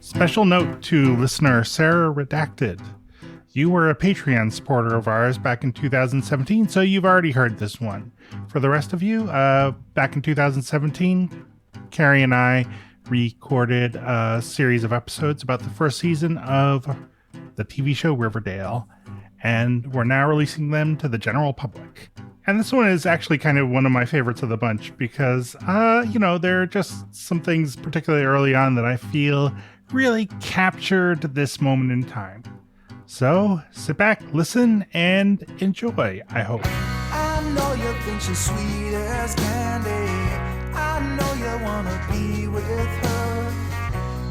Special note to listener Sarah Redacted. You were a Patreon supporter of ours back in 2017, so you've already heard this one. For the rest of you, back in 2017, Carrie and I recorded a series of episodes about the first season of the TV show Riverdale, and we're now releasing them to the general public. And this one is actually kind of one of my favorites of the bunch because, there are just some things, particularly early on, that I feel really captured this moment in time. So sit back, listen, and enjoy, I hope. I know you think she's sweet as candy. I know you want to be with her.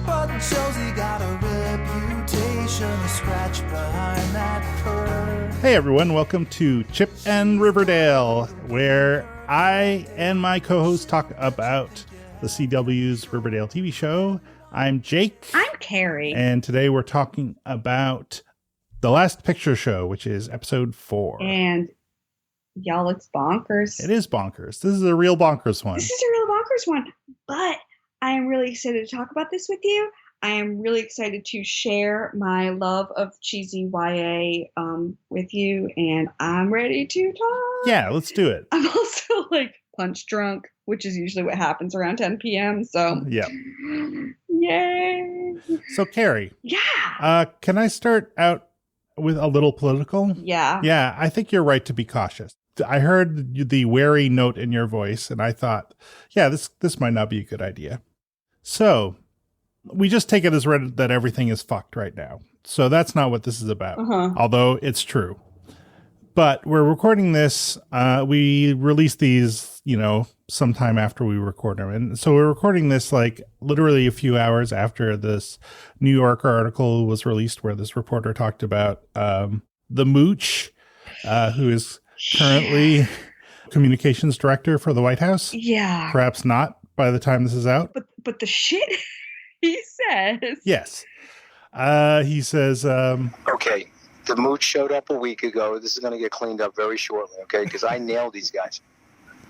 But Josie got a reputation to scratch behind that purr. Hey everyone, welcome to Chip and Riverdale, where I and my co-host talk about the CW's Riverdale TV show. I'm Jake. I'm Carrie. And today we're talking about The Last Picture Show, which is episode 4. And y'all, it's bonkers. It is bonkers. This is a real bonkers one. This is a real bonkers one. But I am really excited to talk about this with you. I am really excited to share my love of cheesy YA with you. And I'm ready to talk. Yeah, let's do it. I'm also punch drunk, which is usually what happens around 10 p.m. So, yeah. Yay. So, Carrie. Yeah. Can I start out with a little political? Yeah. Yeah, I think you're right to be cautious. I heard the wary note in your voice, and I thought, yeah, this might not be a good idea. So, we just take it as read that everything is fucked right now. So that's not what this is about, although it's true. But we're recording this. We released these, sometime after we record them. And so we're recording this literally a few hours after this New Yorker article was released where this reporter talked about the Mooch, who is currently communications director for the White House. Yeah. Perhaps not by the time this is out. But the shit he says. Yes. He says, okay, the Mooch showed up a week ago. This is going to get cleaned up very shortly, okay? Because I nailed these guys.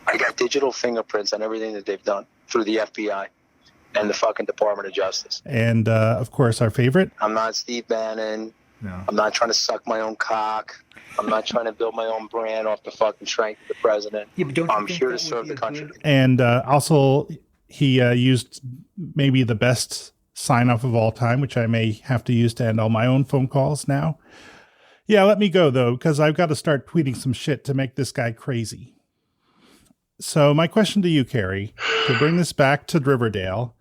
I got digital fingerprints on everything that they've done through the FBI and the fucking Department of Justice. And, of course, our favorite. I'm not Steve Bannon. No. I'm not trying to suck my own cock. I'm not trying to build my own brand off the fucking strength of the president. Yeah, but I'm here to serve the country. And also, he used maybe the best sign-off of all time, which I may have to use to end all my own phone calls now. Yeah, let me go, though, because I've got to start tweeting some shit to make this guy crazy. So my question to you, Carrie, to bring this back to Riverdale,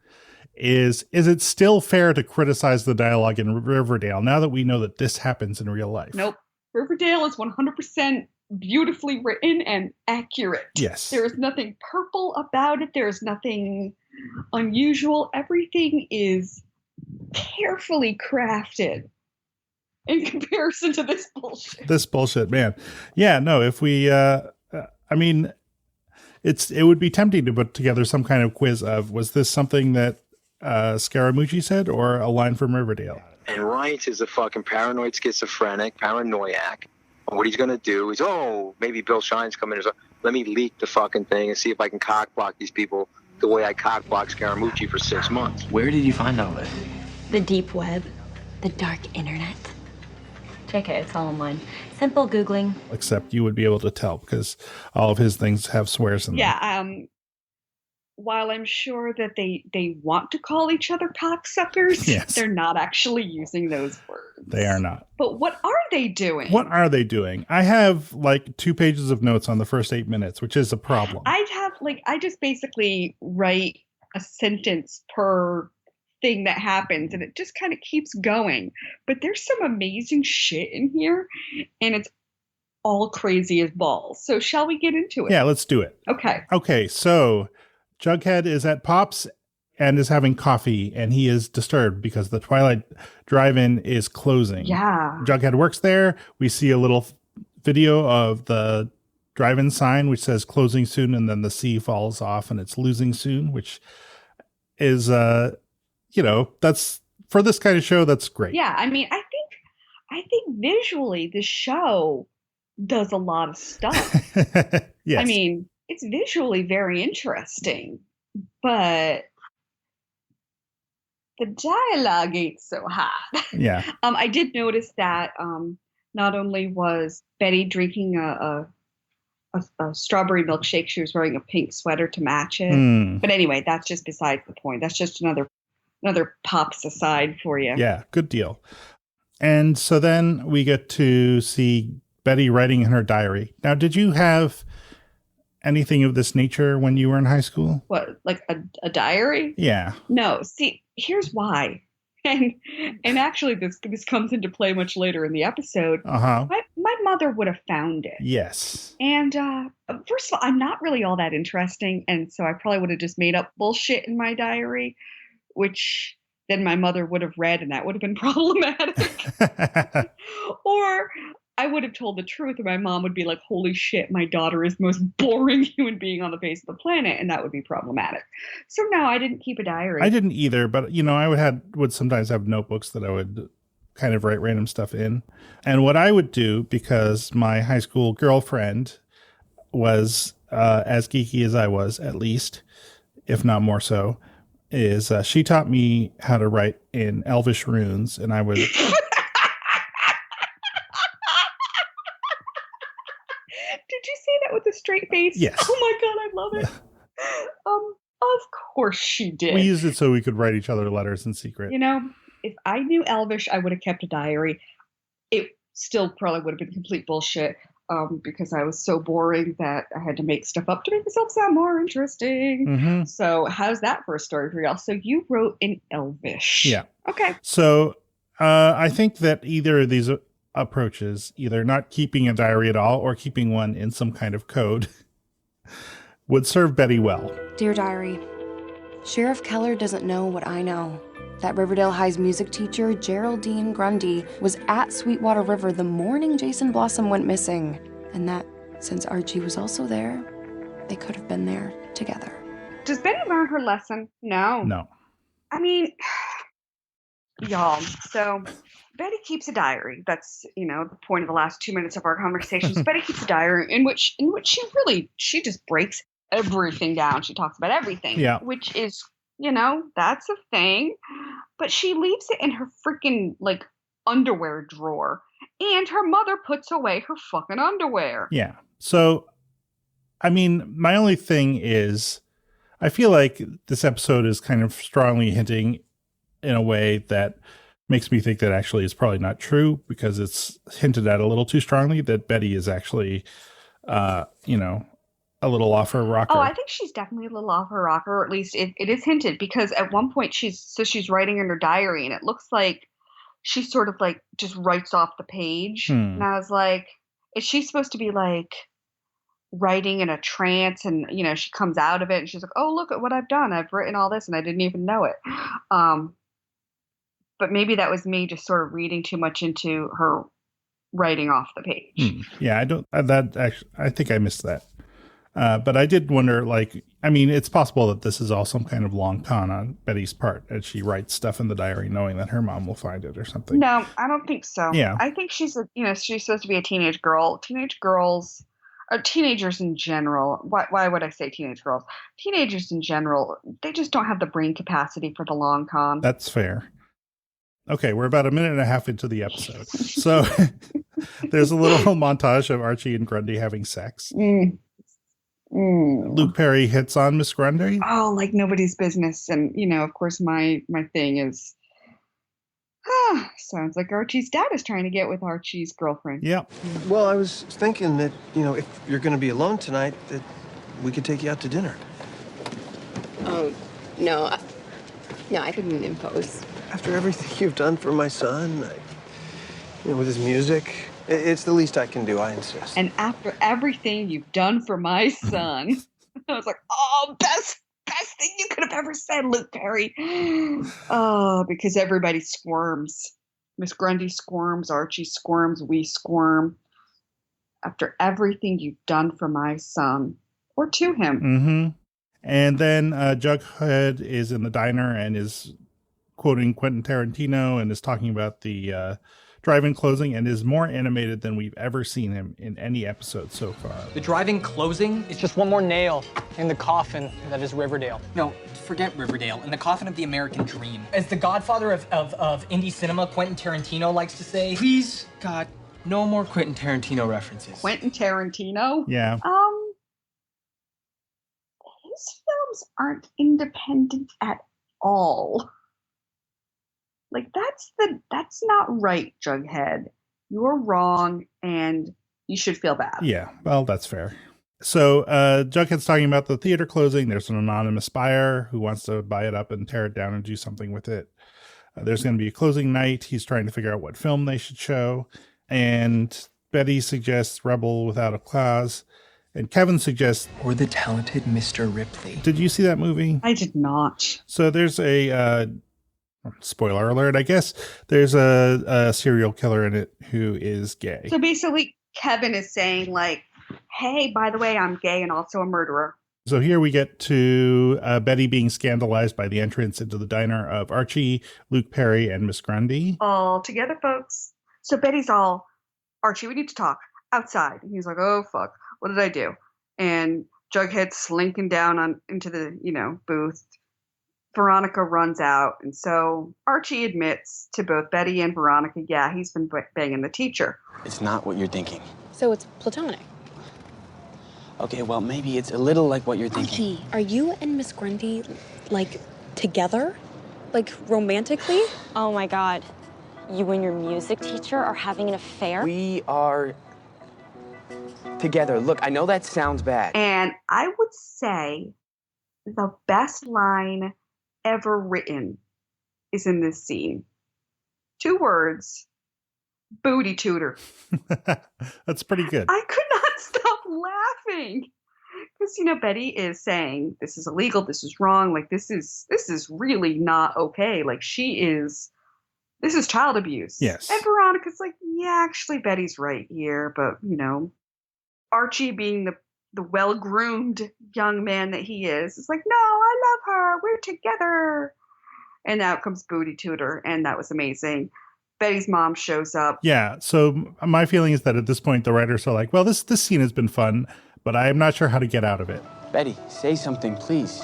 is it still fair to criticize the dialogue in Riverdale now that we know that this happens in real life? Nope. Riverdale is 100% beautifully written and accurate. Yes. There is nothing purple about it. There is nothing unusual. Everything is carefully crafted in comparison to this bullshit. This bullshit, man. Yeah, no, if we, it would be tempting to put together some kind of quiz of, was this something that Scaramucci said or a line from Riverdale? And Ryan's is a fucking paranoid schizophrenic, paranoiac. And what he's going to do is, maybe Bill Shine's coming in. Let me leak the fucking thing and see if I can cock block these people the way I cock blocked Scaramucci for 6 months. Where did you find all this? The deep web, the dark internet. JK, it's all online. Simple Googling. Except you would be able to tell because all of his things have swears in them. Yeah, while I'm sure that they want to call each other cocksuckers, yes, they're not actually using those words. They are not. But what are they doing? What are they doing? I have 2 pages of notes on the first 8 minutes, which is a problem. I just basically write a sentence per thing that happens and it just kind of keeps going. But there's some amazing shit in here and it's all crazy as balls. So shall we get into it? Yeah, let's do it. Okay, so Jughead is at Pop's and is having coffee, and he is disturbed because the Twilight Drive-In is closing. Yeah. Jughead works there. We see a little video of the drive-in sign, which says closing soon, and then the C falls off, and it's losing soon, which is, that's, for this kind of show, that's great. Yeah, I mean, I think visually the show does a lot of stuff. Yes. I mean, it's visually very interesting, but the dialogue ain't so hot. Yeah. I did notice that not only was Betty drinking a strawberry milkshake, she was wearing a pink sweater to match it. But anyway, that's just besides the point. That's just another pops aside for you. Yeah, good deal. And so then we get to see Betty writing in her diary. Now, did you have anything of this nature when you were in high school? What, like a diary? Yeah. No. See, here's why. And actually, this comes into play much later in the episode. Uh-huh. My mother would have found it. Yes. And first of all, I'm not really all that interesting, and so I probably would have just made up bullshit in my diary, which then my mother would have read, and that would have been problematic. Or I would have told the truth, and my mom would be like, holy shit, my daughter is the most boring human being on the face of the planet, and that would be problematic. So no, I didn't keep a diary. I didn't either, but I would sometimes have notebooks that I would kind of write random stuff in. And what I would do, because my high school girlfriend was as geeky as I was, at least, if not more so, is she taught me how to write in Elvish runes, and I would... Did you say that with a straight face? Yes. Oh my God, I love it. Of course she did. We used it so we could write each other letters in secret. If I knew Elvish, I would have kept a diary. It still probably would have been complete bullshit because I was so boring that I had to make stuff up to make myself sound more interesting. Mm-hmm. So how's that for a story for y'all? So you wrote in Elvish. Yeah. Okay. So I think that either of these approaches, either not keeping a diary at all or keeping one in some kind of code, would serve Betty well. Dear Diary, Sheriff Keller doesn't know what I know. That Riverdale High's music teacher, Geraldine Grundy, was at Sweetwater River the morning Jason Blossom went missing. And that, since Archie was also there, they could have been there together. Does Betty learn her lesson? No. No. I mean, y'all, so Betty keeps a diary. That's, the point of the last 2 minutes of our conversation. So Betty keeps a diary in which she just breaks everything down. She talks about everything. Yeah. Which is, that's a thing. But she leaves it in her freaking, underwear drawer. And her mother puts away her fucking underwear. Yeah. So, I mean, my only thing is, I feel like this episode is kind of strongly hinting in a way that makes me think that actually it's probably not true, because it's hinted at a little too strongly that Betty is actually, a little off her rocker. Oh, I think she's definitely a little off her rocker, or at least it is hinted, because at one point she's writing in her diary, and it looks like she sort of just writes off the page. And I was like, is she supposed to be writing in a trance? And, she comes out of it and she's like, oh, look at what I've done. I've written all this and I didn't even know it. But maybe that was me just sort of reading too much into her writing off the page. Yeah, I think I missed that. But I did wonder, it's possible that this is all some kind of long con on Betty's part, as she writes stuff in the diary knowing that her mom will find it or something. No, I don't think so. Yeah. I think she's supposed to be a teenage girl. Teenage girls, or teenagers in general. Why would I say teenage girls? Teenagers in general, they just don't have the brain capacity for the long con. That's fair. Okay, we're about a minute and a half into the episode. So there's a little montage of Archie and Grundy having sex. Luke Perry hits on Miss Grundy. Oh, like nobody's business. And, of course, my thing is, sounds like Archie's dad is trying to get with Archie's girlfriend. Yeah. Well, I was thinking that, if you're going to be alone tonight, that we could take you out to dinner. Oh, no. No, I couldn't impose. After everything you've done for my son, with his music, it's the least I can do, I insist. And after everything you've done for my son, I was like, oh, best thing you could have ever said, Luke Perry. Oh, because everybody squirms. Miss Grundy squirms, Archie squirms, we squirm. After everything you've done for my son, or to him. Mm-hmm. And then Jughead is in the diner and is quoting Quentin Tarantino and is talking about the drive-in closing and is more animated than we've ever seen him in any episode so far. The drive-in closing is just one more nail in the coffin that is Riverdale. No, forget Riverdale. In the coffin of the American dream. As the godfather of indie cinema, Quentin Tarantino likes to say, please, God, no more Quentin Tarantino references. Quentin Tarantino? Yeah. His films aren't independent at all. Like, that's not right, Jughead. You're wrong, and you should feel bad. Yeah, well, that's fair. So Jughead's talking about the theater closing. There's an anonymous buyer who wants to buy it up and tear it down and do something with it. There's going to be a closing night. He's trying to figure out what film they should show. And Betty suggests Rebel Without a Cause. And Kevin suggests... Or the talented Mr. Ripley. Did you see that movie? I did not. So there's a... spoiler alert, I guess. There's a serial killer in it who is gay. So basically, Kevin is saying, like, hey, by the way, I'm gay and also a murderer. So here we get to Betty being scandalized by the entrance into the diner of Archie, Luke Perry, and Miss Grundy. All together, folks. So Betty's all, Archie, we need to talk outside. And he's like, oh, fuck. What did I do? And Jughead's slinking down into the, booth. Veronica runs out. And so Archie admits to both Betty and Veronica, yeah, he's been banging the teacher. It's not what you're thinking. So it's platonic. Okay, well, maybe it's a little like what you're thinking. Archie, are you and Miss Grundy, like, together? Like, romantically? Oh my God. You and your music teacher are having an affair? We are together. Look, I know that sounds bad. And I would say the best line ever written is in this scene. 2 words, booty tutor. That's pretty good. I could not stop laughing. Because, Betty is saying, this is illegal, this is wrong, like, this is really not okay. Like, this is child abuse. Yes. And Veronica's like, yeah, actually, Betty's right here. But, Archie being the well-groomed young man that he is like, no, I love her. We're together. And out comes Booty Tutor. And that was amazing. Betty's mom shows up. Yeah. So my feeling is that at this point, the writers are like, well, this scene has been fun, but I'm not sure how to get out of it. Betty, say something, please.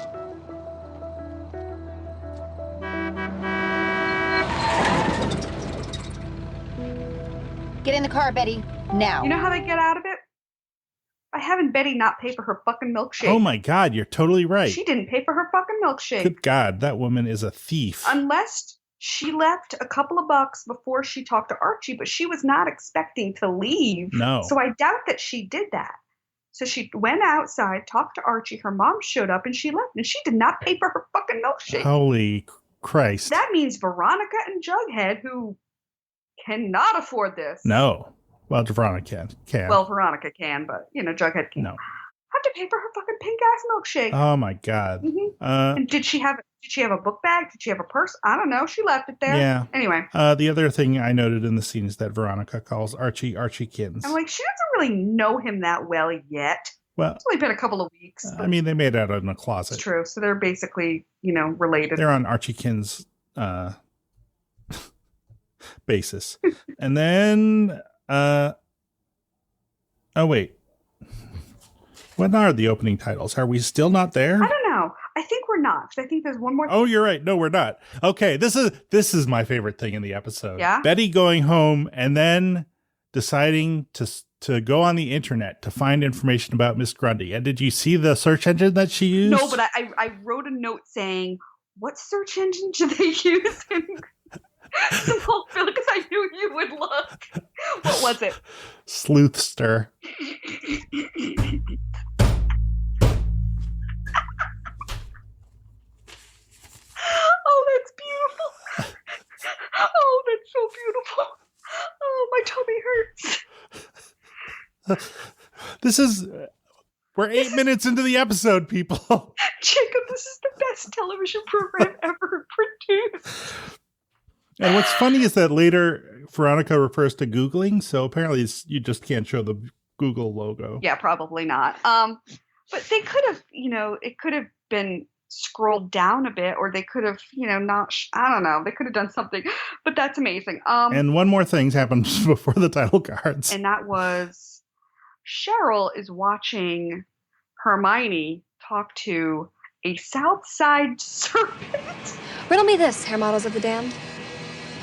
Get in the car, Betty. Now. You know how they get out of it? By having Betty not pay for her fucking milkshake. Oh my God, you're totally right. She didn't pay for her fucking milkshake. Good God, that woman is a thief. Unless she left a couple of bucks before she talked to Archie, but she was not expecting to leave. No. So I doubt that she did that. So she went outside, talked to Archie, her mom showed up, and she left. And she did not pay for her fucking milkshake. Holy Christ. That means Veronica and Jughead, who cannot afford this. No. Well, Veronica can. Well, Veronica can, but, Jughead can. No. Have to pay for her fucking pink-ass milkshake. Oh, my God. Mm-hmm. And did she have a book bag? Did she have a purse? I don't know. She left it there. Yeah. Anyway. The other thing I noted in the scene is that Veronica calls Archie Kins. I'm like, she doesn't really know him that well yet. Well, it's only been a couple of weeks. I mean, they made it out in a closet. It's true. So they're basically, related. They're on Archie Kins' basis. And then... oh, wait. What are the opening titles? Are we still not there? I don't know. I think we're not. I think there's one more. Oh, you're right. No, we're not. Okay, this is my favorite thing in the episode. Yeah? Betty going home and then deciding to go on the internet to find information about Miss Grundy. And did you see the search engine that she used? No, but I wrote a note saying, what search engine should they use? Smallville, because I knew you would look. What was it? Sleuthster. Oh, that's beautiful. Oh, that's so beautiful. Oh, my tummy hurts. We're 8 minutes into the episode, people. Jacob, this is the best television program ever produced. And what's funny is that later Veronica refers to Googling, so apparently you just can't show the Google logo. Yeah, probably not. But they could have, it could have been scrolled down a bit, or they could have, not, I don't know, they could have done something, but that's amazing. And one more thing's happened before the title cards. And that was Cheryl is watching Hermione talk to a Southside serpent. Riddle me this, hair models of the damned.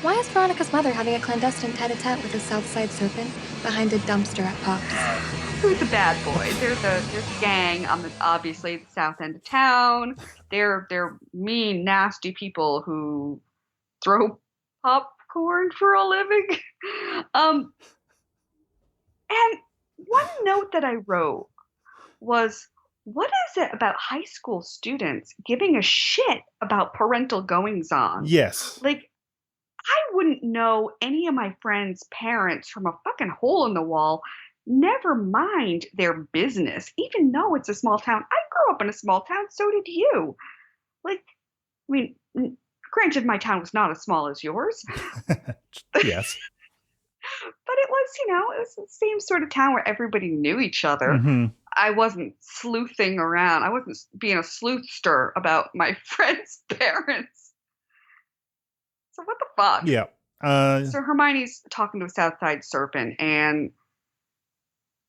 Why is Veronica's mother having a clandestine tete-a-tete with a Southside serpent behind a dumpster at Pops? Who's the bad boy? There's a gang on obviously the south end of town. They're mean, nasty people who throw popcorn for a living. And one note that I wrote was, what is it about high school students giving a shit about parental goings-on? Yes. Like, I wouldn't know any of my friends' parents from a fucking hole in the wall. Never mind their business, even though it's a small town. I grew up in a small town, so did you. Like, I mean, granted, my town was not as small as yours. Yes. But it was, it was the same sort of town where everybody knew each other. Mm-hmm. I wasn't sleuthing around. I wasn't being a sleuthster about my friends' parents. So what the fuck? Yeah. So Hermione's talking to a Southside serpent, and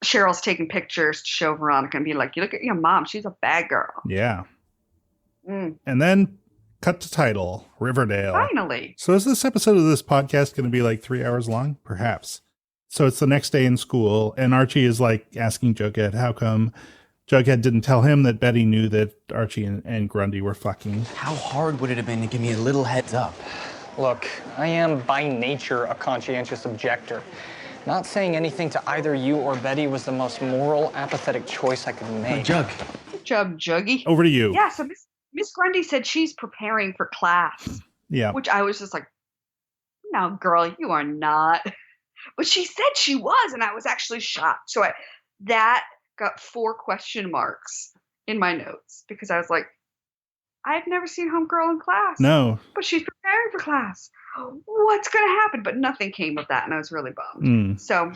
Cheryl's taking pictures to show Veronica and be like, you look at your mom. She's a bad girl. Yeah. Mm. And then cut to title, Riverdale. Finally. So is this episode of this podcast going to be like 3 hours long? Perhaps. So it's the next day in school, and Archie is like asking Jughead, how come Jughead didn't tell him that Betty knew that Archie and Grundy were fucking? How hard would it have been to give me a little heads up? Look, I am by nature a conscientious objector. Not saying anything to either you or Betty was the most moral, apathetic choice I could make. Jug. Good job, Juggy. Over to you. Yeah, so Miss Grundy said she's preparing for class. Yeah. Which I was just like, no, girl, you are not. But she said she was, and I was actually shocked. So that got 4 question marks in my notes, because I was like, I've never seen Homegirl in class. No. But she's preparing for class. What's going to happen? But nothing came of that, and I was really bummed. So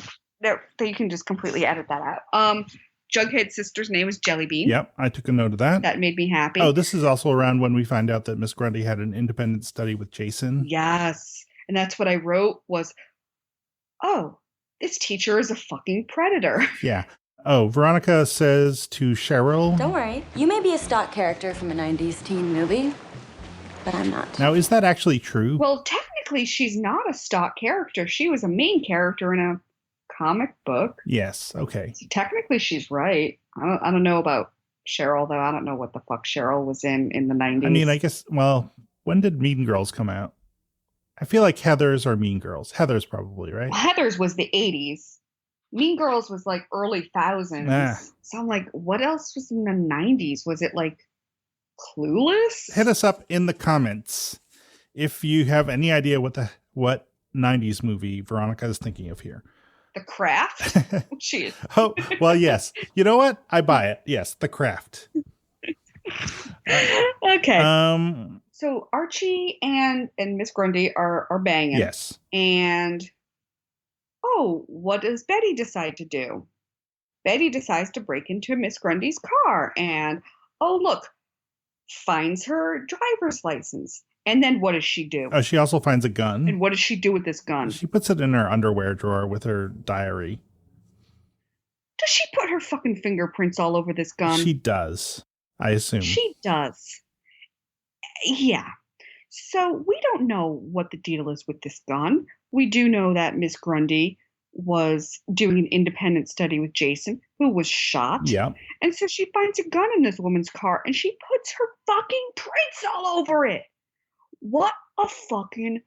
you can just completely edit that out. Jughead's sister's name is Jellybean. Yep, I took a note of that. That made me happy. Oh, this is also around when we find out that Miss Grundy had an independent study with Jason. Yes. And that's what I wrote was, oh, this teacher is a fucking predator. Yeah. Oh, Veronica says to Cheryl. Don't worry. You may be a stock character from a 90s teen movie, but I'm not. Now, is that actually true? Well, technically, she's not a stock character. She was a main character in a comic book. Yes. Okay. So technically, she's right. I don't know about Cheryl, though. I don't know what the fuck Cheryl was in the 90s. I mean, I guess, well, when did Mean Girls come out? I feel like Heathers or Mean Girls. Heathers probably, right? Well, Heathers was the 80s. Mean Girls was like early 1000s. So I'm like, what else was in the 90s? Was it like Clueless? Hit us up in the comments if you have any idea what 90s movie Veronica is thinking of here. The Craft? Jeez. Oh, well, yes. You know what? I buy it. Yes, The Craft. Okay. So Archie and Miss Grundy are banging. Yes. And what does Betty decide to do? Betty decides to break into Miss Grundy's car and, look, finds her driver's license. And then what does she do? Oh, she also finds a gun. And what does she do with this gun? She puts it in her underwear drawer with her diary. Does she put her fucking fingerprints all over this gun? She does, I assume. She does. Yeah. So we don't know what the deal is with this gun. We do know that Miss Grundy was doing an independent study with Jason, who was shot. Yeah. And so she finds a gun in this woman's car and she puts her fucking prints all over it. What a fucking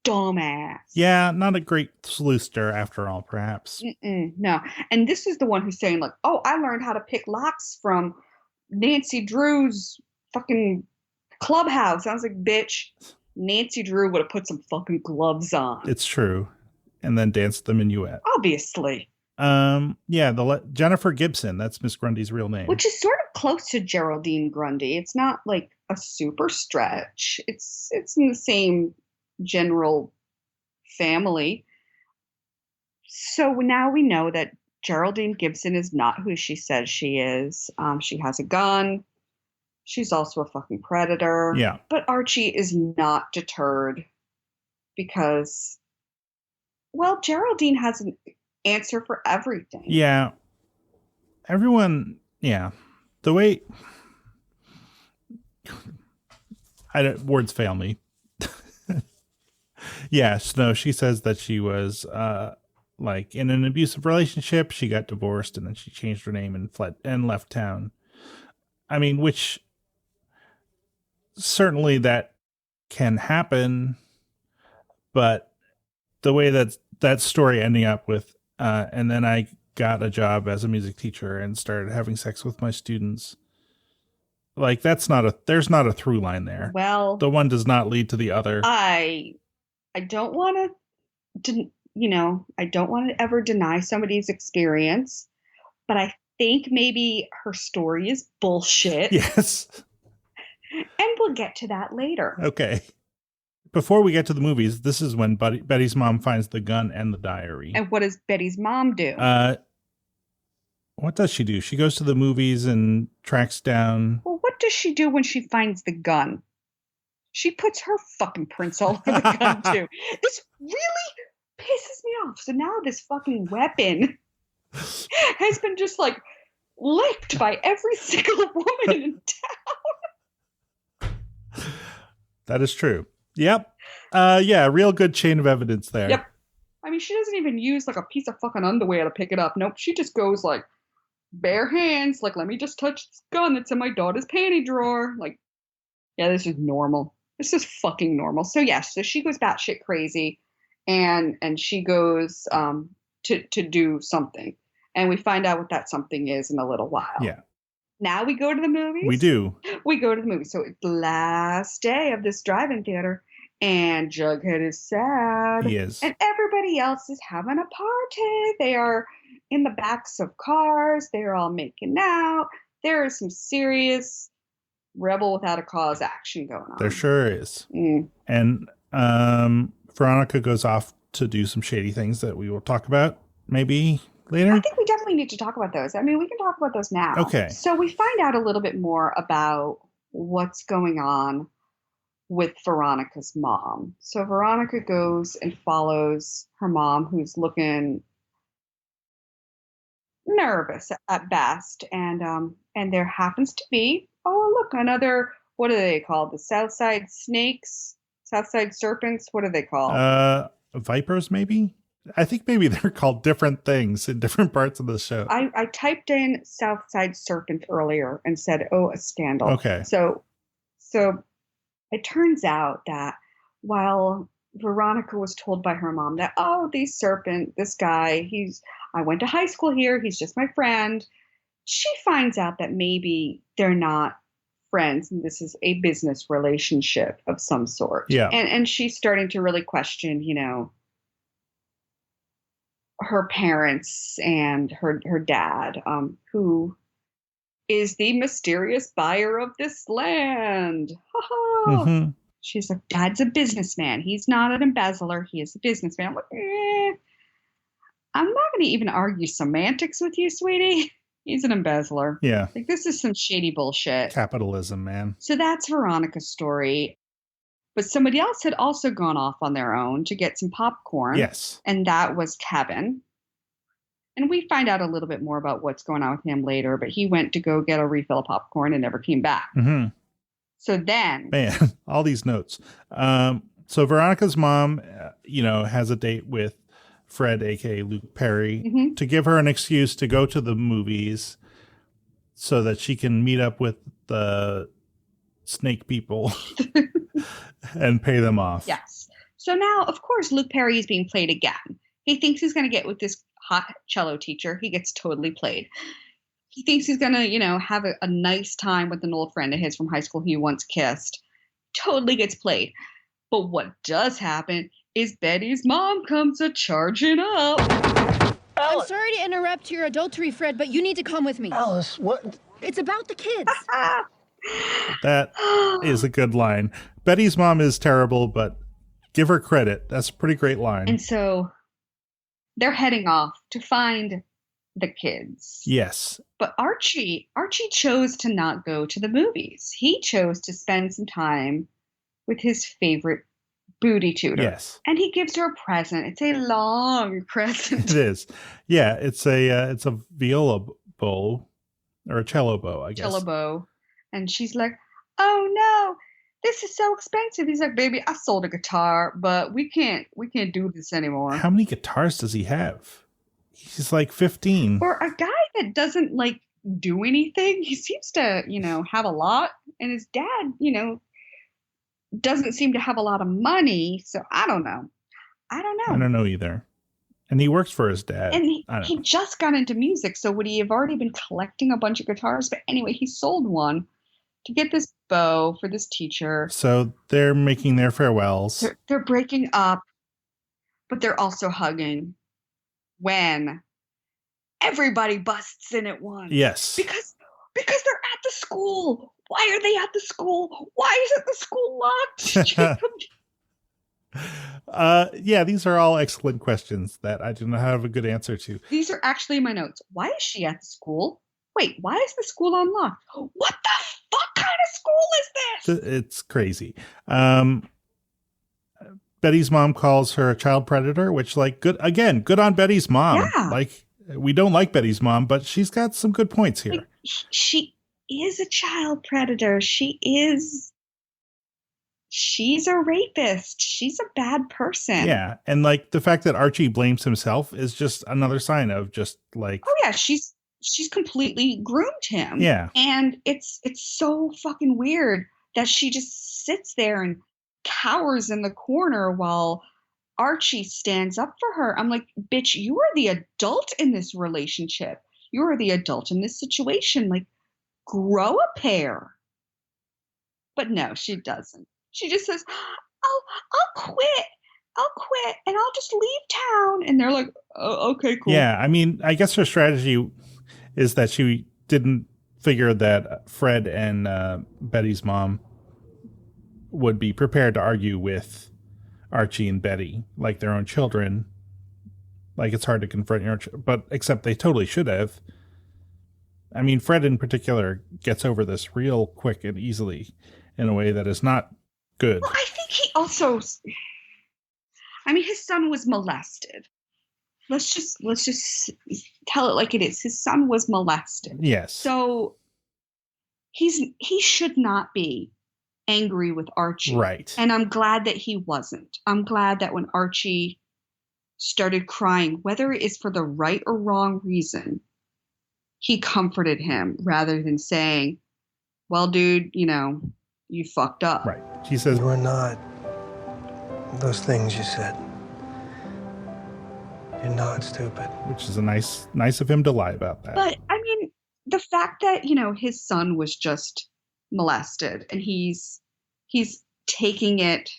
dumbass. Yeah, not a great sleuthster after all, perhaps. No. And this is the one who's saying, like, I learned how to pick locks from Nancy Drew's fucking clubhouse. I was like, bitch, Nancy Drew would have put some fucking gloves on. It's true. And then danced the minuet. Obviously. Yeah, Jennifer Gibson, that's Miss Grundy's real name. Which is sort of close to Geraldine Grundy. It's not like a super stretch. It's in the same general family. So now we know that Geraldine Gibson is not who she says she is. She has a gun. She's also a fucking predator. Yeah. But Archie is not deterred because, well, Geraldine has an answer for everything. Yeah. Everyone, yeah. The way... words fail me. Yes, no, she says that she was like in an abusive relationship. She got divorced and then she changed her name and fled and left town. I mean, which certainly that can happen, but the way that story ending up with and then I got a job as a music teacher and started having sex with my students. Like there's not a through line there. Well, the one does not lead to the other. I don't want to, I don't want to ever deny somebody's experience, but I think maybe her story is bullshit. Yes. And we'll get to that later. Okay. Before we get to the movies, this is when Betty's mom finds the gun and the diary. And what does Betty's mom do? What does she do? She goes to the movies and tracks down... Well, what does she do when she finds the gun? She puts her fucking prints all over the gun, too. This really pisses me off. So now this fucking weapon has been just, like, licked by every single woman in town. That is true. Yep. Yeah, real good chain of evidence there. Yep. I mean, she doesn't even use, like, a piece of fucking underwear to pick it up. Nope, she just goes, like, bare hands, like, let me just touch this gun that's in my daughter's panty drawer. Like, yeah, this is normal. This is fucking normal. So yes, so she goes batshit crazy, and she goes to do something, and we find out what that something is in a little while. Yeah. Now we go to the movies. We do. We go to the movies. So it's the last day of this drive-in theater, and Jughead is sad. He is. And everybody else is having a party. They are in the backs of cars. They're all making out. There is some serious rebel without a cause action going on. There sure is. Mm. And Veronica goes off to do some shady things that we will talk about maybe later. I think we definitely need to talk about those. I mean, we can talk about those now. Okay. So we find out a little bit more about what's going on with Veronica's mom. So Veronica goes and follows her mom, who's looking nervous at best, and there happens to be, oh look, another, what are they called, the Southside Snakes, Southside Serpents, what are they called? Vipers, maybe. I think maybe they're called different things in different parts of the show. I typed in Southside Serpent earlier and said, oh, a scandal. Okay. So it turns out that while Veronica was told by her mom that, oh, this guy, I went to high school here, he's just my friend, she finds out that maybe they're not friends and this is a business relationship of some sort. Yeah. And she's starting to really question, her parents and her dad, who is the mysterious buyer of this land. Mm-hmm. She's like, Dad's a businessman. He's not an embezzler. He is a businessman. I'm like, I'm not going to even argue semantics with you, sweetie. He's an embezzler. Yeah. Like, this is some shady bullshit. Capitalism, man. So that's Veronica's story. But somebody else had also gone off on their own to get some popcorn. Yes. And that was Kevin. And we find out a little bit more about what's going on with him later, but he went to go get a refill of popcorn and never came back. Mm-hmm. So then... Man, all these notes. So Veronica's mom, has a date with Fred, a.k.a. Luke Perry, to give her an excuse to go to the movies so that she can meet up with the snake people and pay them off. Yes. So now, of course, Luke Perry is being played again. He thinks he's going to get with this hot cello teacher. He gets totally played. He thinks he's going to, have a nice time with an old friend of his from high school he once kissed. Totally gets played. But what does happen is Betty's mom comes a-charging up. I'm sorry to interrupt your adultery, Fred, but you need to come with me. Alice, what? It's about the kids. That is a good line. Betty's mom is terrible, but give her credit. That's a pretty great line. And so they're heading off to find the kids. Yes. But Archie chose to not go to the movies. He chose to spend some time with his favorite booty tutor. Yes. And he gives her a present. It's a long present. It is. Yeah, it's a viola bow or a cello bow, I guess. Cello bow. And she's like, "Oh no, this is so expensive." He's like, "Baby, I sold a guitar, but we can't do this anymore." How many guitars does he have? He's like 15. For a guy that doesn't like do anything, he seems to, have a lot. And his dad, doesn't seem to have a lot of money. So I don't know. I don't know either. And he works for his dad. And he just got into music. So would he have already been collecting a bunch of guitars? But anyway, he sold one to get this bow for this teacher. So they're making their farewells. They're breaking up, but they're also hugging when everybody busts in at once. Yes. Because they're at the school. Why are they at the school? Why isn't the school locked? Yeah, these are all excellent questions that I do not have a good answer to. These are actually my notes. Why is she at the school? Wait, why is the school unlocked? What the fuck kind of school is this? It's crazy. Betty's mom calls her a child predator, which, like, good on Betty's mom. Yeah. Like, we don't like Betty's mom, but she's got some good points here. Like, she is a child predator. She's a rapist. She's a bad person. Yeah. And like the fact that Archie blames himself is just another sign of just like, oh yeah, she's completely groomed him. Yeah. And it's so fucking weird that she just sits there and cowers in the corner while Archie stands up for her. I'm like, bitch, you are the adult in this relationship. You are the adult in this situation. Like, grow a pair. But no, she doesn't. She just says, I'll quit and I'll just leave town. And they're like, oh, okay, cool. Yeah. I mean, I guess her strategy is that she didn't figure that Fred and Betty's mom would be prepared to argue with Archie and Betty like their own children. Like, it's hard to confront your own but except they totally should have. I mean, Fred in particular gets over this real quick and easily in a way that is not good. Well, I think he also, his son was molested. Let's just tell it like it is. His son was molested. Yes. So he should not be angry with Archie. Right. And I'm glad that he wasn't. I'm glad that when Archie started crying, whether it is for the right or wrong reason, he comforted him rather than saying, well, dude, you fucked up. Right. He says, "You are not those things you said. You're not stupid." Which is a nice of him to lie about that. But the fact that, his son was just molested and he's taking it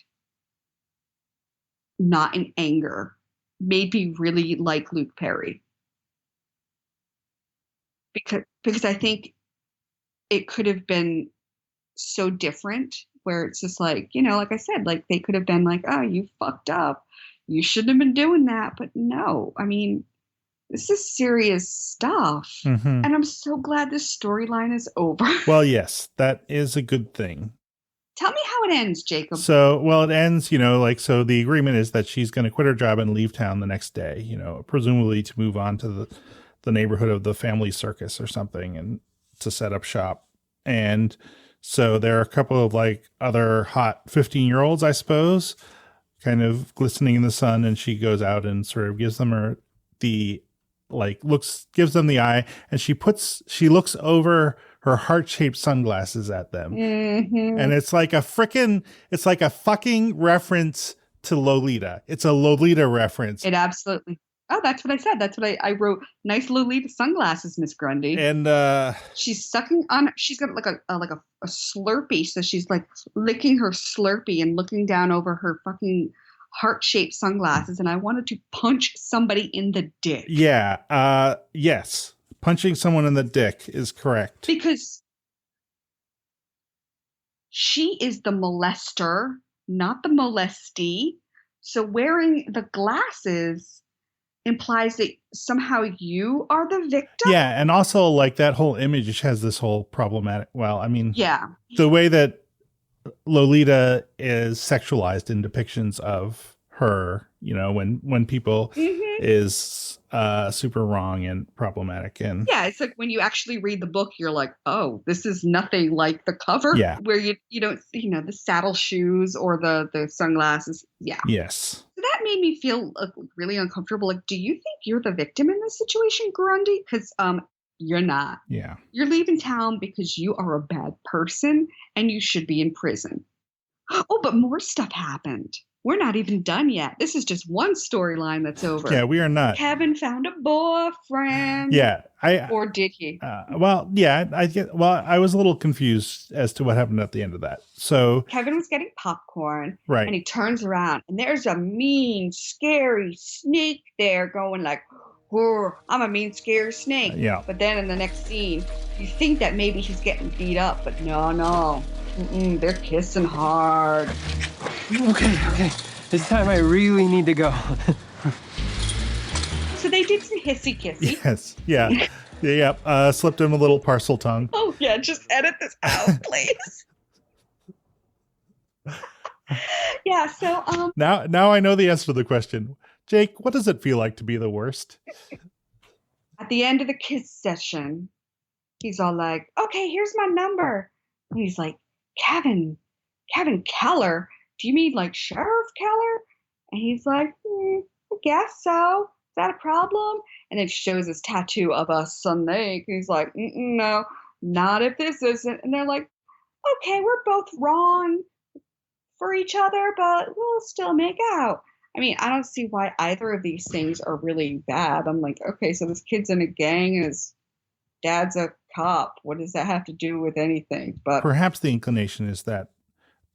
not in anger made me really like Luke Perry. Because I think it could have been so different where it's just like, like I said, like they could have been like, oh, you fucked up. You shouldn't have been doing that. But no, this is serious stuff. Mm-hmm. And I'm so glad this storyline is over. Well, yes, that is a good thing. Tell me how it ends, Jacob. So, well, it ends, so the agreement is that she's going to quit her job and leave town the next day, presumably to move on to the neighborhood of the family circus or something and to set up shop. And so there are a couple of like other hot 15-year-olds, I suppose, kind of glistening in the sun. And she goes out and sort of gives them gives them the eye, and she looks over her heart-shaped sunglasses at them. Mm-hmm. And it's like a fucking reference to Lolita. It's a Lolita reference. It absolutely. Oh, that's what I said. That's what I wrote. Nice Lolita sunglasses, Miss Grundy. And she's sucking on. She's got like a Slurpee, so she's like licking her Slurpee and looking down over her fucking heart-shaped sunglasses. And I wanted to punch somebody in the dick. Yeah. Yes. Punching someone in the dick is correct. Because she is the molester, not the molestee. So wearing the glasses implies that somehow you are the victim. Yeah, and also like that whole image has this whole problematic. Well, I mean, Yeah. the way that Lolita is sexualized in depictions of her, you know, when people is super wrong and problematic, and Yeah, it's like when you actually read the book, you're like, oh, this is nothing like the cover. Yeah. Where you don't, you know, the saddle shoes or the sunglasses. Yeah. yes, So that made me feel really uncomfortable. Like, do you think you're the victim in this situation, Grundy? Because you're not. yeah, You're leaving town because you are a bad person and you should be in prison. Oh, but more stuff happened. We're not even done yet. This is just one storyline that's over. yeah. We are not. Kevin found a boyfriend. Yeah, Or did he? well, yeah. I was a little confused as to what happened at the end of that. So Kevin was getting popcorn. Right. And he turns around and there's a mean, scary snake there going like, "Whoa, I'm a mean, scary snake." Yeah. But then in the next scene, you think that maybe he's getting beat up, but no. They're kissing hard. Okay. This time I really need to go. So they did some hissy kissy. yes, yeah. Slipped him a little parcel tongue. Oh yeah, just edit this out, please. Yeah. So Now I know the answer to the question. Jake, what does it feel like to be the worst? at the end of the kiss session, he's all like, "Okay, here's my number." And he's like, Kevin Keller? Do you mean like Sheriff Keller? And he's like, I guess so. Is that a problem? And it shows his tattoo of a snake. He's like, no, not if this isn't. And they're like, okay, we're both wrong for each other, but we'll still make out. I mean, I don't see why either of these things are really bad. I'm like, okay, so this kid's in a gang and his dad's a cop. What does that have to do with anything? But perhaps the inclination is that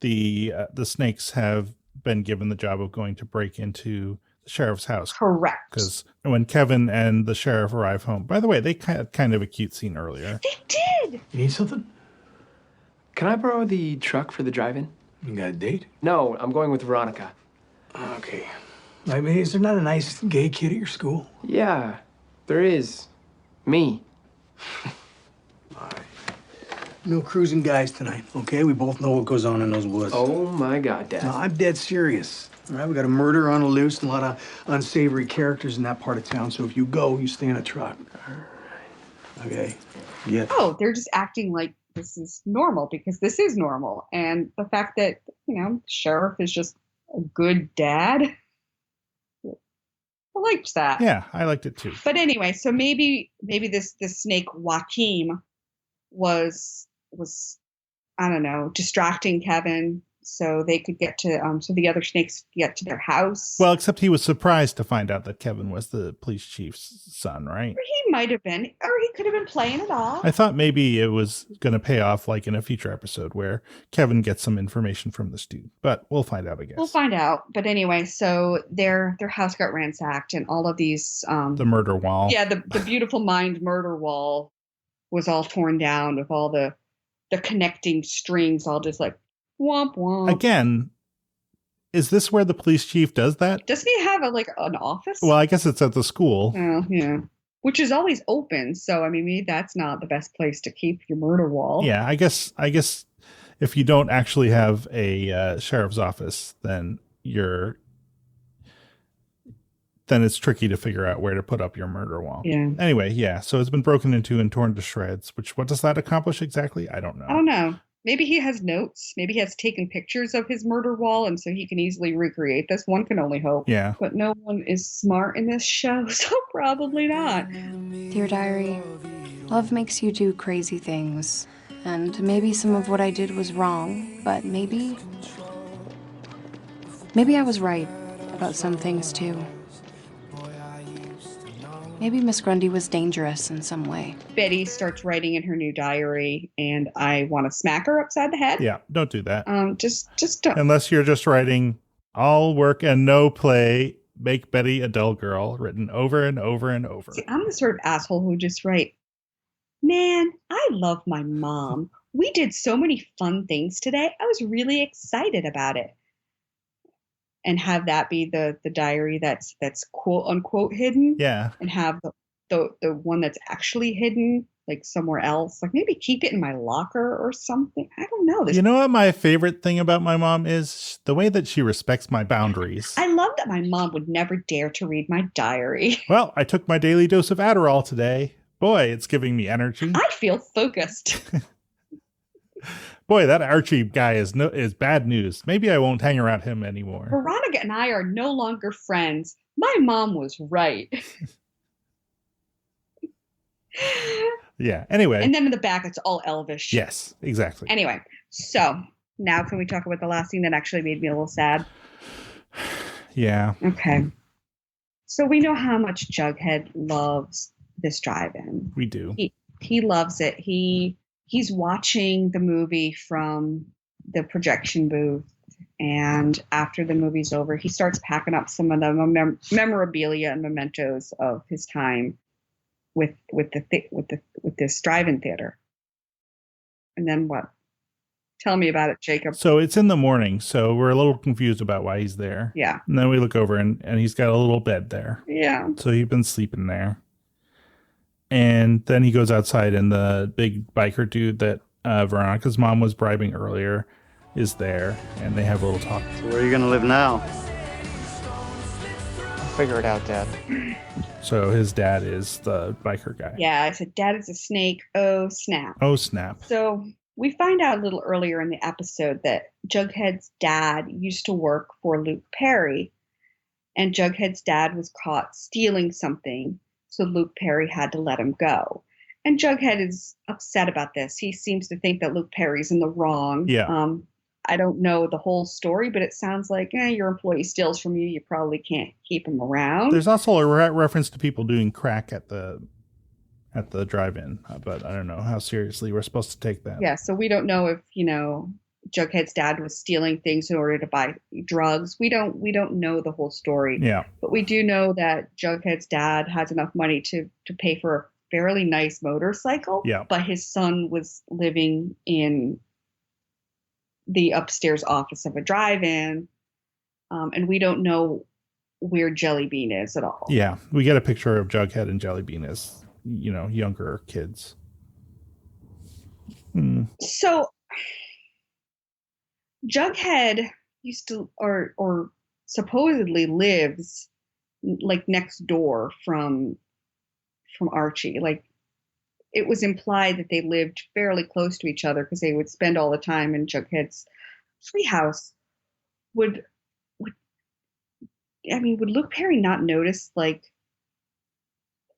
the snakes have been given the job of going to break into the sheriff's house. Correct. Because when Kevin and the sheriff arrive home, by the way, they had kind of a cute scene earlier. They did. You need something? Can I borrow the truck for the drive-in? You got a date? No, I'm going with Veronica. Okay. I mean, is there not a nice gay kid at your school? Yeah, there is. Me. No cruising guys tonight, okay? We both know what goes on in those woods. Oh my God, Dad. No, I'm dead serious. All right, we got a murder on the loose and a lot of unsavory characters in that part of town. So if you go, you stay in a truck. All right. Okay. Yeah. Oh, they're just acting like this is normal because this is normal. And the fact that, the sheriff is just a good dad. I liked that. Yeah, I liked it too. But anyway, so maybe this snake Joaquin was I don't know, distracting Kevin so they could get to so the other snakes get to their house. Well, except he was surprised to find out that Kevin was the police chief's son, right? He might have been, or he could have been playing it off. I thought maybe it was going to pay off like in a future episode where Kevin gets some information from this dude, but we'll find out, I guess. We'll find out. But anyway, so their house got ransacked and all of these the murder wall. Yeah, the beautiful mind murder wall was all torn down with all the connecting strings all just like womp womp. Again, is this where the police chief does that? Doesn't he have an office? Well, I guess it's at the school. Oh, yeah. Which is always open. So, I mean, maybe that's not the best place to keep your murder wall. Yeah, I guess if you don't actually have a sheriff's office, then it's tricky to figure out where to put up your murder wall. Yeah. Anyway, yeah. So it's been broken into and torn to shreds, what does that accomplish exactly? I don't know. I don't know. Maybe he has notes. Maybe he has taken pictures of his murder wall, and so he can easily recreate this. One can only hope. Yeah. But no one is smart in this show, so probably not. Dear Diary, love makes you do crazy things. And maybe some of what I did was wrong, but maybe I was right about some things too. Maybe Miss Grundy was dangerous in some way. Betty starts writing in her new diary, and I want to smack her upside the head. Yeah, don't do that. Just don't. Unless you're just writing all work and no play, make Betty a dull girl, written over and over and over. See, I'm the sort of asshole who just write, man, I love my mom. We did so many fun things today. I was really excited about it. and have that be the diary that's quote unquote hidden. Yeah. And have the one that's actually hidden like somewhere else. Like maybe keep it in my locker or something. I don't know. You know what my favorite thing about my mom is? The way that she respects my boundaries. I love that my mom would never dare to read my diary. Well, I took my daily dose of Adderall today. Boy, it's giving me energy. I feel focused. Boy, that Archie guy is bad news. Maybe I won't hang around him anymore. Veronica and I are no longer friends. My mom was right. Yeah, anyway. And then in the back, it's all elvish. Yes, exactly. Anyway, so now can we talk about the last scene that actually made me a little sad? Yeah. Okay. So we know how much Jughead loves this drive-in. We do. He loves it. He's watching the movie from the projection booth, and after the movie's over, he starts packing up some of the memorabilia and mementos of his time with this drive-in theater. And then what? Tell me about it, Jacob. So it's in the morning, so we're a little confused about why he's there. Yeah. And then we look over and he's got a little bed there. Yeah. So he's been sleeping there. And then he goes outside and the big biker dude that Veronica's mom was bribing earlier is there. And they have a little talk. So where are you going to live now? I'll figure it out, Dad. So his dad is the biker guy. Yeah, I said, Dad is a snake. Oh, snap. Oh, snap. So we find out a little earlier in the episode that Jughead's dad used to work for Luke Perry, and Jughead's dad was caught stealing something, so Luke Perry had to let him go. And Jughead is upset about this. He seems to think that Luke Perry's in the wrong. Yeah. I don't know the whole story, but it sounds like your employee steals from you. You probably can't keep him around. There's also a reference to people doing crack at the drive-in, but I don't know how seriously we're supposed to take that. Yeah, so we don't know if, Jughead's dad was stealing things in order to buy drugs. We don't know the whole story. Yeah. But we do know that Jughead's dad has enough money to pay for a fairly nice motorcycle. Yeah. But his son was living in the upstairs office of a drive-in, and we don't know where Jellybean is at all. Yeah, we get a picture of Jughead and Jellybean as, younger kids. So Jughead used to, or supposedly lives like next door from Archie. Like, it was implied that they lived fairly close to each other because they would spend all the time in Jughead's treehouse. Would Luke Perry not notice like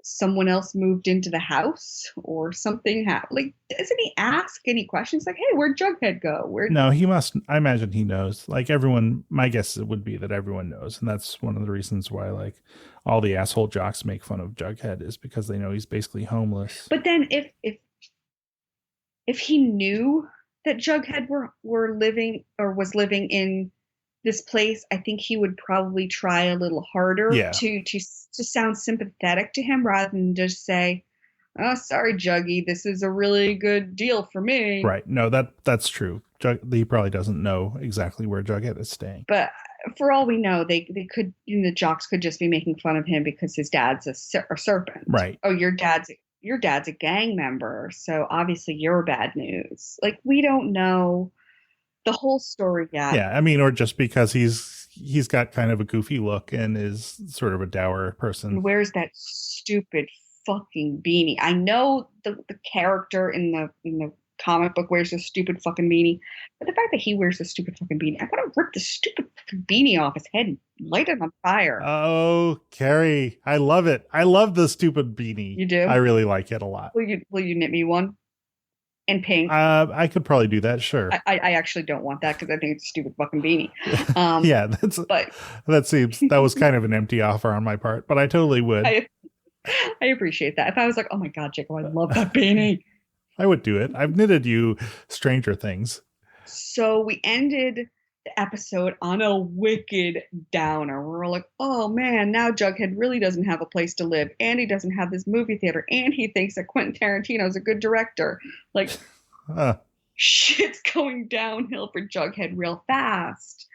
someone else moved into the house or something? Like, doesn't he ask any questions? Like, hey, where'd Jughead go? No, he must. I imagine he knows. Like everyone, my guess would be that everyone knows, and that's one of the reasons why like all the asshole jocks make fun of Jughead is because they know he's basically homeless. But then if he knew that Jughead were living or was living in this place, I think he would probably try a little harder to sound sympathetic to him rather than just say, "Oh, sorry, Juggy, this is a really good deal for me." Right. No, that's true. He probably doesn't know exactly where Jughead is staying. But for all we know, they could, the jocks could just be making fun of him because his dad's a serpent. Right. Oh, your dad's a gang member, so obviously you're bad news. Like, we don't know the whole story yet. Yeah, I mean, or just because he's got kind of a goofy look and is sort of a dour person. And wears that stupid fucking beanie. I know the character in the comic book wears a stupid fucking beanie, but the fact that he wears a stupid fucking beanie, I'm gonna rip the stupid fucking beanie off his head and light it on fire. Oh, Carrie, I love it. I love the stupid beanie. You do? I really like it a lot. Will you knit me one? In pink. I could probably do that. Sure. I actually don't want that because I think it's a stupid fucking beanie. Yeah, that was kind of an empty offer on my part, but I totally would. I appreciate that. If I was like, oh my God, Jacob, I love that beanie. I would do it. I've knitted you Stranger Things. So we ended the episode on a wicked downer. We're like, oh man, now Jughead really doesn't have a place to live, and he doesn't have this movie theater, and he thinks that Quentin Tarantino is a good director. Like, shit's going downhill for Jughead real fast.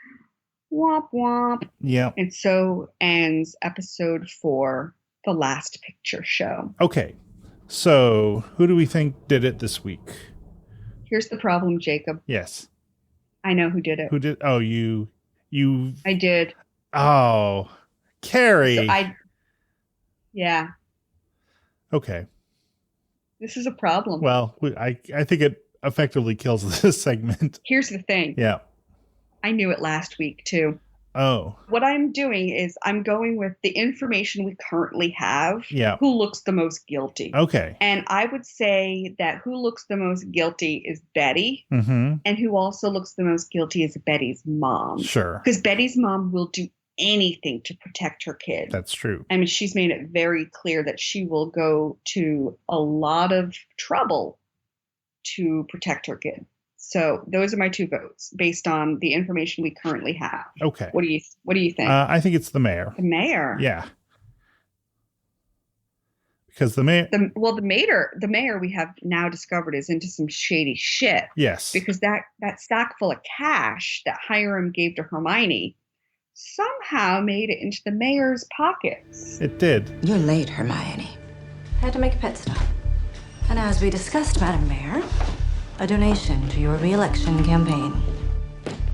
Womp womp. Yeah. And so ends episode 4, The Last Picture Show. Okay. So who do we think did it this week? Here's the problem, Jacob. Yes. I know who did it. Who did? Oh, you. I did. Oh, Carrie. So yeah. Okay. This is a problem. Well, I think it effectively kills this segment. Here's the thing. Yeah. I knew it last week, too. Oh. What I'm doing is I'm going with the information we currently have. Yeah. Who looks the most guilty. Okay. And I would say that who looks the most guilty is Betty. Mm-hmm. And who also looks the most guilty is Betty's mom. Sure. Because Betty's mom will do anything to protect her kid. That's true. I mean, she's made it very clear that she will go to a lot of trouble to protect her kid. So those are my 2 votes based on the information we currently have. Okay. What do you think? I think it's the mayor. The mayor. Yeah. Because the mayor. The mayor we have now discovered is into some shady shit. Yes. Because that sack full of cash that Hiram gave to Hermione somehow made it into the mayor's pockets. It did. You're late, Hermione. I had to make a pit stop. And as we discussed, Madam Mayor, a donation to your re-election campaign.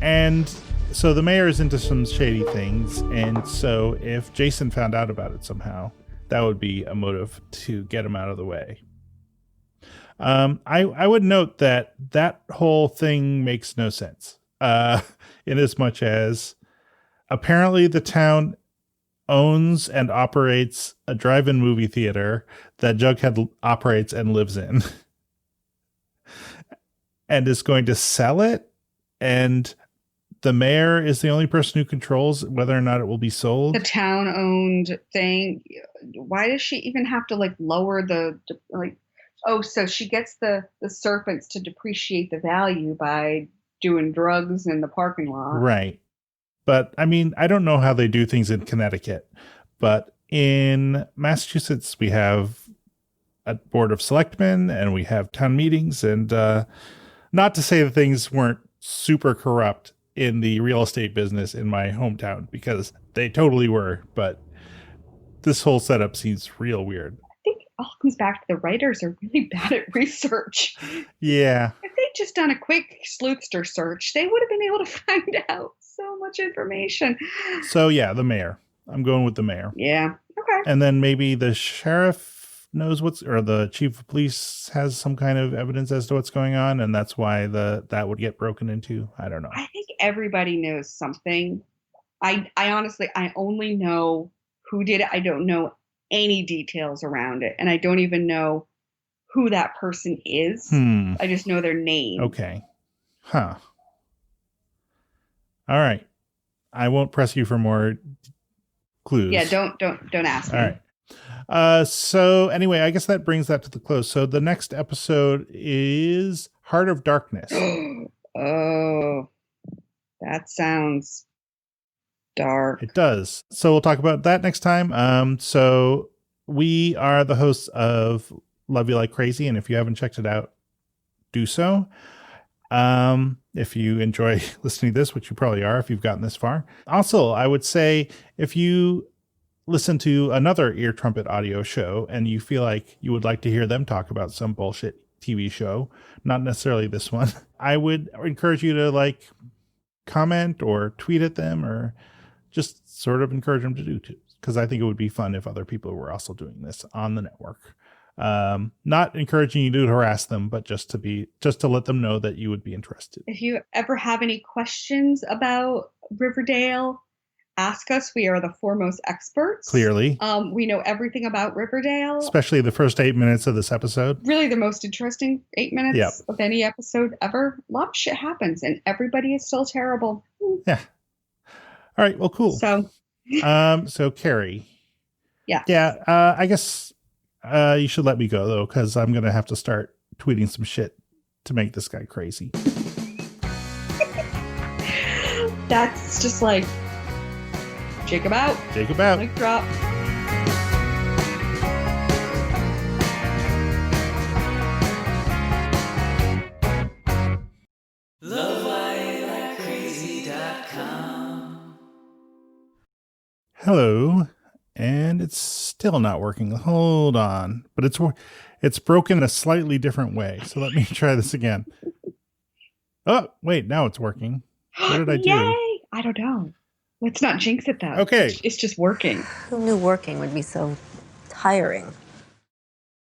And so the mayor is into some shady things. And so if Jason found out about it somehow, that would be a motive to get him out of the way. I would note that whole thing makes no sense. In as much as apparently the town owns and operates a drive-in movie theater that Jughead operates and lives in. And is going to sell it, and the mayor is the only person who controls whether or not it will be sold. The town-owned thing. Why does she even have to lower the so she gets the serpents to depreciate the value by doing drugs in the parking lot. Right. But I mean, I don't know how they do things in Connecticut, but in Massachusetts we have a board of selectmen and we have town meetings, and not to say that things weren't super corrupt in the real estate business in my hometown, because they totally were, but this whole setup seems real weird. I think it all comes back to the writers are really bad at research. Yeah. If they'd just done a quick sleuthster search, they would have been able to find out so much information. So yeah, the mayor. I'm going with the mayor. Yeah. Okay. And then maybe the sheriff knows or the chief of police has some kind of evidence as to what's going on, and that's why that would get broken into. I don't know. I think everybody knows something. I honestly, I only know who did it. I don't know any details around it, and I don't even know who that person is. I just know their name. Okay. Huh. All right. I won't press you for more clues. Yeah, don't ask me. All right. So anyway, I guess that brings that to the close. So the next episode is Heart of Darkness. Oh, that sounds dark. It does. So we'll talk about that next time. So we are the hosts of Love You Like Crazy, and if you haven't checked it out, do so. If you enjoy listening to this, which you probably are if you've gotten this far. Also, I would say if you listen to another Ear Trumpet audio show and you feel like you would like to hear them talk about some bullshit TV show, not necessarily this one, I would encourage you to comment or tweet at them, or just sort of encourage them to do too, because I think it would be fun if other people were also doing this on the network. Not encouraging you to harass them, but just to let them know that you would be interested. If you ever have any questions about Riverdale, ask us. We are the foremost experts. Clearly. We know everything about Riverdale. Especially the first 8 minutes of this episode. Really the most interesting 8 minutes of any episode ever. A lot of shit happens and everybody is still terrible. Yeah. All right. Well, cool. So Carrie. Yeah. Yeah. I guess you should let me go, though, because I'm going to have to start tweeting some shit to make this guy crazy. That's just Jacob out. Jacob out. Mic drop. LoveWhyYouLikeCrazy.com Hello. And it's still not working. Hold on. But it's broken in a slightly different way. So let me try this again. Oh, wait. Now it's working. What did I do? Yay! I don't know. Let's not jinx it, though. Okay. It's just working. Who knew working would be so tiring?